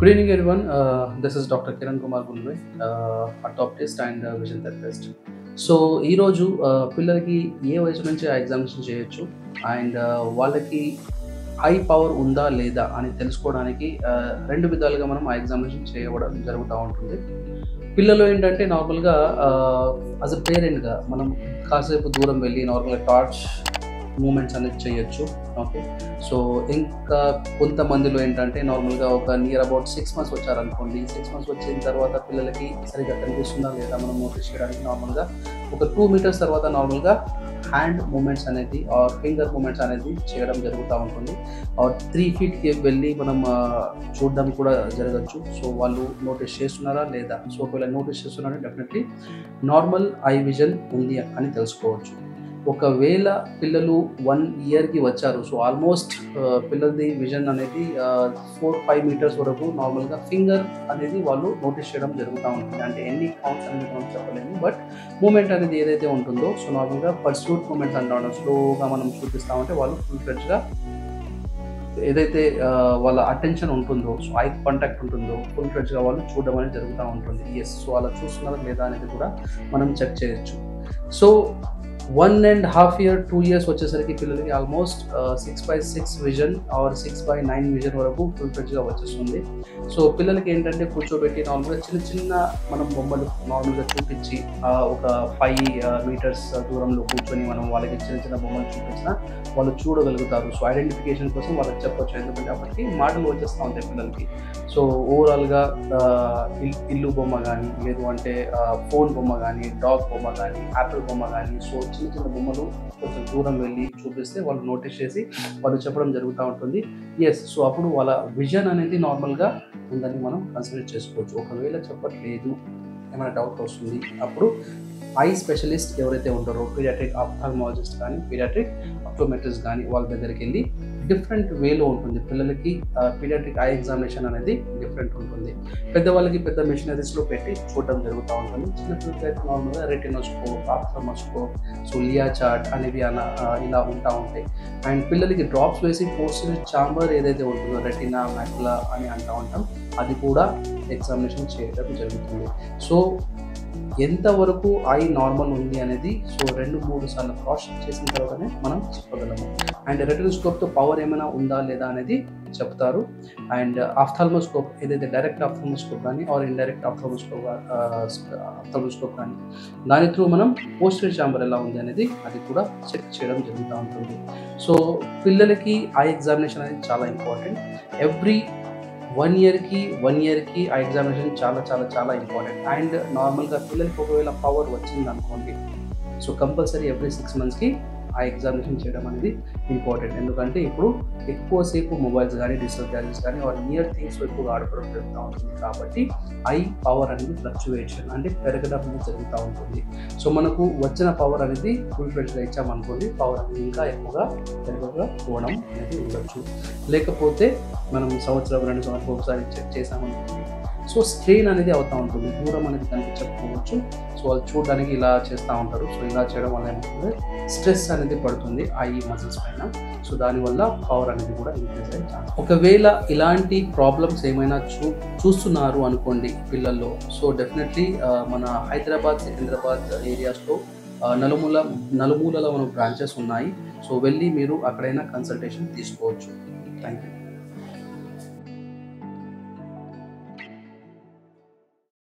Good evening, everyone. This is Dr. Kiran Kumar Gunwe, optometrist and vision therapist. So ఈరోజు పిల్లలకి ఏ వయసు నుంచి ఆ ఎగ్జామినేషన్ చేయొచ్చు అండ్ వాళ్ళకి హై పవర్ ఉందా లేదా అని తెలుసుకోవడానికి రెండు విధాలుగా మనం ఆ ఎగ్జామినేషన్ చేయడం జరుగుతూ ఉంటుంది. పిల్లలు ఏంటంటే నార్మల్గా యాజ్ అ పేరెంట్గా మనం కాసేపు దూరం వెళ్ళి నార్మల్గా టార్చ్ మూమెంట్స్ అనేది చేయొచ్చు. ఓకే, సో ఇంకా కొంతమందిలో ఏంటంటే నార్మల్గా ఒక నియర్ అబౌట్ 6 months వచ్చారనుకోండి, 6 months వచ్చిన తర్వాత పిల్లలకి సరిగ్గా కనిపిస్తుందా లేదా మనం నోటీస్ చేయడానికి నార్మల్గా ఒక 2 meters తర్వాత నార్మల్గా హ్యాండ్ మూమెంట్స్ అనేది ఆర్ ఫింగర్ మూమెంట్స్ అనేది చేయడం జరుగుతూ ఉంటుంది. ఆర్ 3 feetకి వెళ్ళి మనం చూడడం కూడా జరగచ్చు. సో వాళ్ళు నోటీస్ చేస్తున్నారా లేదా, సో ఒకవేళ నోటీస్ చేస్తున్నారంటే డెఫినెట్లీ నార్మల్ ఐ విజన్ ఉంది అని తెలుసుకోవచ్చు. ఒకవేళ పిల్లలు 1 yearకి వచ్చారు, సో ఆల్మోస్ట్ పిల్లలది విజన్ అనేది 4-5 meters వరకు నార్మల్గా ఫింగర్ అనేది వాళ్ళు నోటీస్ చేయడం జరుగుతూ ఉంటుంది. అంటే ఎన్ని కౌంట్స్ అనేది మనం చెప్పలేము, బట్ మూమెంట్ అనేది ఏదైతే ఉంటుందో సో నార్మల్గా పర్సూట్ మూమెంట్స్ అంటా ఉంటాం. స్లోగా మనం చూపిస్తామంటే వాళ్ళు ఫుల్ ఫ్లెడ్జ్గా ఏదైతే వాళ్ళ అటెన్షన్ ఉంటుందో, సో ఐ కాంటాక్ట్ ఉంటుందో ఫుల్ ఫ్లెడ్జ్గా వాళ్ళు చూడడం అనేది జరుగుతూ ఉంటుంది. ఎస్, సో అలా చూస్తున్నారా లేదా అనేది కూడా మనం చెక్ చేయొచ్చు. సో 1.5 year 2 years వచ్చేసరికి పిల్లలకి ఆల్మోస్ట్ 6/6 విజన్ ఆర్ 6/9 విజన్ వరకు ఫుల్ ఫ్లెడ్జ్గా వచ్చేస్తుంది. సో పిల్లలకి ఏంటంటే కూర్చోబెట్టి నార్మల్గా చిన్న చిన్న మనం బొమ్మలు నార్మల్గా చూపించి ఒక 5 meters దూరంలో కూర్చొని మనం వాళ్ళకి చిన్న చిన్న బొమ్మలు చూపించినా వాళ్ళు చూడగలుగుతారు. సో ఐడెంటిఫికేషన్ కోసం వాళ్ళకి చెప్పొచ్చు, ఎందుకంటే అప్పటికి మాటలు వచ్చేస్తూ ఉంటాయి పిల్లలకి. సో ఓవరాల్గా ఇల్లు బొమ్మ కానీ, లేదు అంటే ఫోన్ బొమ్మ కానీ, డాగ్ బొమ్మ కానీ, యాపిల్ బొమ్మ కానీ, సో చిన్న చిన్న బొమ్మలు కొంచెం దూరం వెళ్ళి చూపిస్తే వాళ్ళు నోటీస్ చేసి వాళ్ళు చెప్పడం జరుగుతూ ఉంటుంది. ఎస్, సో అప్పుడు వాళ్ళ విజన్ అనేది నార్మల్గా ఉందని మనం కన్సిడర్ చేసుకోవచ్చు. ఒకవేళ చెప్పట్లేదు, ఏమైనా డౌట్ వస్తుంది, అప్పుడు ఐ స్పెషలిస్ట్ ఎవరైతే ఉంటారో పీడియాట్రిక్ ఆప్థాల్మాలజిస్ట్ కానీ, పీడియాట్రిక్ ఆప్టోమెట్రిస్ట్ కానీ వాళ్ళ దగ్గరికి వెళ్ళి డిఫరెంట్ వేలో ఉంటుంది. పిల్లలకి పీడియాట్రిక్ ఐ ఎగ్జామినేషన్ అనేది డిఫరెంట్ ఉంటుంది. పెద్దవాళ్ళకి పెద్ద మెషినరీస్లో పెట్టి చూడడం జరుగుతూ ఉంటుంది. చిన్నపిల్లలకి అయితే నార్మల్గా రెటినోస్కోప్, ఆప్థాల్మోస్కోప్, సో లియా చార్ట్ అనేవి ఇలా ఉంటా ఉంటాయి. అండ్ పిల్లలకి డ్రాప్స్ వేసి పోస్టర్ చాంబర్ ఏదైతే ఉంటుందో రెటినా మ్యాకులా అని అంటూ ఉంటాం, అది కూడా ఎగ్జామినేషన్ చేయడం జరుగుతుంది. సో ఎంతవరకు ఐ నార్మల్ ఉంది అనేది సో 2-3 సార్లు క్రాస్ చెక్ చేసిన తర్వాతనే మనం చెప్పగలము. అండ్ రెటినోస్కోప్తో పవర్ ఏమైనా ఉందా లేదా అనేది చెప్తారు. అండ్ ఆప్థాల్మోస్కోప్ ఏదైతే డైరెక్ట్ ఆప్థాల్మోస్కోప్ కానీ ఆర్ ఇండైరెక్ట్ ఆప్థాల్మోస్కోప్ కానీ దాని త్రూ మనం పోస్టర్ చాంబర్ ఎలా ఉంది అనేది అది కూడా చెక్ చేయడం జరుగుతూ ఉంటుంది. సో పిల్లలకి ఐ ఎగ్జామినేషన్ అనేది చాలా ఇంపార్టెంట్. ఎవ్రీ 1 yearకి ఆ ఎగ్జామినేషన్ చాలా చాలా చాలా ఇంపార్టెంట్. అండ్ నార్మల్గా పిల్లలకి ఒకవేళ పవర్ వచ్చింది అనుకోండి, సో కంపల్సరీ ఎవ్రీ 6 monthsకి ఆ ఎగ్జామినేషన్ చేయడం అనేది ఇంపార్టెంట్. ఎందుకంటే ఇప్పుడు ఎక్కువసేపు మొబైల్స్ కానీ, డిజిటల్ గ్యాజెట్స్ కానీ ఆర్ నియర్ థింగ్స్ ఎక్కువగా ఆడుకోవడం జరుగుతూ ఉంటుంది. కాబట్టి ఐ పవర్ అనేది ఫ్లక్చువేషన్ అంటే పెరగడం అనేది జరుగుతూ ఉంటుంది. సో మనకు వచ్చిన పవర్ అనేది ఫుల్ ఫ్లెడ్జ్గా ఇచ్చామనుకోండి, పవర్ అనేది ఇంకా ఎక్కువగా పెరగకపోవడం అనేది ఉండొచ్చు. లేకపోతే మనం 1-2 సంవత్సరాలు ఒకసారి చెక్ చేసామనుకోండి, సో స్ట్రెయిన్ అనేది అవుతూ ఉంటుంది, దూరం అనేది కనిపించకపోవచ్చు. సో వాళ్ళు చూడడానికి ఇలా చేస్తూ ఉంటారు. సో ఇలా చేయడం వల్ల ఏమవుతుంది, స్ట్రెస్ అనేది పడుతుంది ఐ మజిల్స్ పైన. సో దానివల్ల పవర్ అనేది కూడా ఇంక్రీజ్ అయ్యే ఛాన్స్. ఒకవేళ ఇలాంటి ప్రాబ్లమ్స్ ఏమైనా చూస్తున్నారు అనుకోండి పిల్లల్లో, సో డెఫినెట్లీ మన హైదరాబాద్, సికింద్రాబాద్ ఏరియాస్లో నలుమూలలో మన బ్రాంచెస్ ఉన్నాయి. సో వెళ్ళి మీరు అక్కడైనా కన్సల్టేషన్ తీసుకోవచ్చు. Thank you.